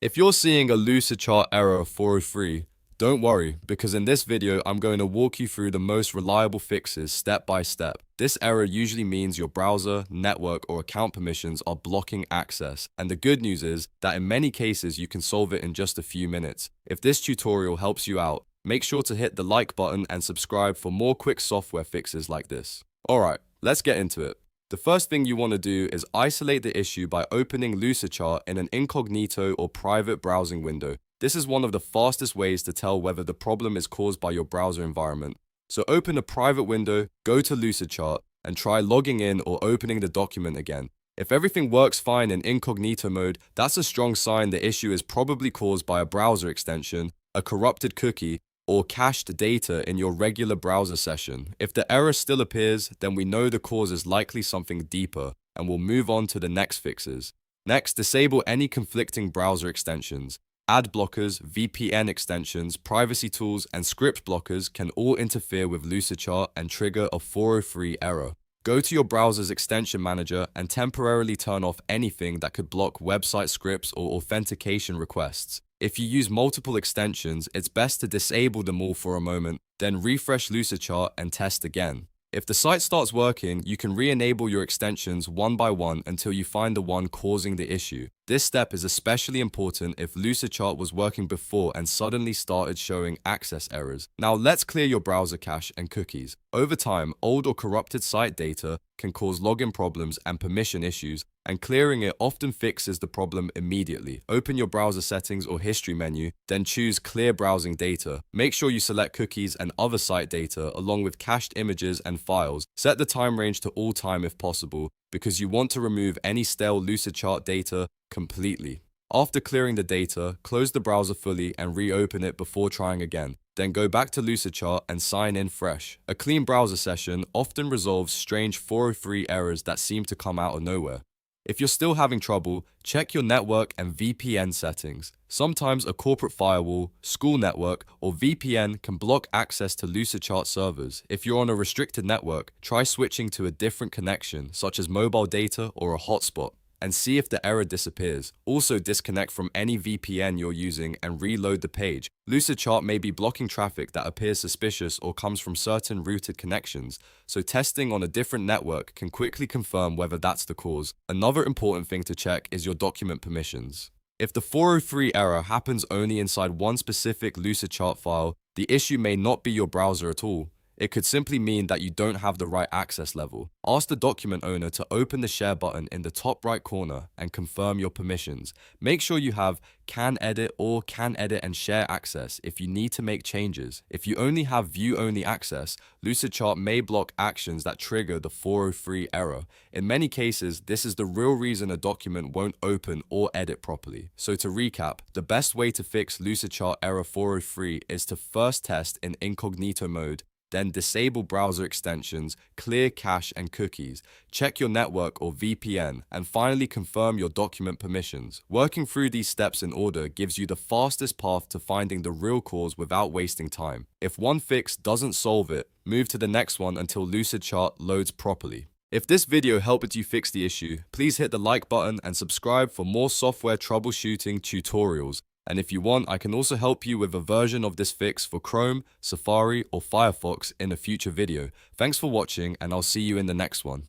If you're seeing a Lucidchart error of 403, don't worry, because in this video I'm going to walk you through the most reliable fixes step by step. This error usually means your browser, network, or account permissions are blocking access, and the good news is that in many cases you can solve it in just a few minutes. If this tutorial helps you out, make sure to hit the like button and subscribe for more quick software fixes like this. Alright, let's get into it. The first thing you want to do is isolate the issue by opening Lucidchart in an incognito or private browsing window. This is one of the fastest ways to tell whether the problem is caused by your browser environment. So open a private window, go to Lucidchart, and try logging in or opening the document again. If everything works fine in incognito mode, that's a strong sign the issue is probably caused by a browser extension, a corrupted cookie, or cached data in your regular browser session. If the error still appears, then we know the cause is likely something deeper, and we'll move on to the next fixes. Next, disable any conflicting browser extensions. Ad blockers, VPN extensions, privacy tools, and script blockers can all interfere with Lucidchart and trigger a 403 error. Go to your browser's extension manager and temporarily turn off anything that could block website scripts or authentication requests. If you use multiple extensions, it's best to disable them all for a moment, then refresh Lucidchart and test again. If the site starts working, you can re-enable your extensions one by one until you find the one causing the issue. This step is especially important if Lucidchart was working before and suddenly started showing access errors. Now let's clear your browser cache and cookies. Over time, old or corrupted site data can cause login problems and permission issues, and clearing it often fixes the problem immediately. Open your browser settings or history menu, then choose Clear Browsing Data. Make sure you select cookies and other site data along with cached images and files. Set the time range to all time if possible, because you want to remove any stale Lucidchart data completely. After clearing the data, close the browser fully and reopen it before trying again. Then go back to Lucidchart and sign in fresh. A clean browser session often resolves strange 403 errors that seem to come out of nowhere. If you're still having trouble, check your network and VPN settings. Sometimes a corporate firewall, school network, or VPN can block access to Lucidchart servers. If you're on a restricted network, try switching to a different connection, such as mobile data or a hotspot, and see if the error disappears. Also disconnect from any VPN you're using and reload the page. Lucidchart may be blocking traffic that appears suspicious or comes from certain routed connections, so testing on a different network can quickly confirm whether that's the cause. Another important thing to check is your document permissions. If the 403 error happens only inside one specific Lucidchart file, the issue may not be your browser at all. It could simply mean that you don't have the right access level. Ask the document owner to open the share button in the top right corner and confirm your permissions. Make sure you have can edit or can edit and share access if you need to make changes. If you only have view only access, Lucidchart may block actions that trigger the 403 error. In many cases, this is the real reason a document won't open or edit properly. So to recap, the best way to fix Lucidchart error 403 is to first test in incognito mode, then disable browser extensions, clear cache and cookies, check your network or VPN, and finally confirm your document permissions. Working through these steps in order gives you the fastest path to finding the real cause without wasting time. If one fix doesn't solve it, move to the next one until Lucidchart loads properly. If this video helped you fix the issue, please hit the like button and subscribe for more software troubleshooting tutorials. And if you want, I can also help you with a version of this fix for Chrome, Safari, or Firefox in a future video. Thanks for watching, and I'll see you in the next one.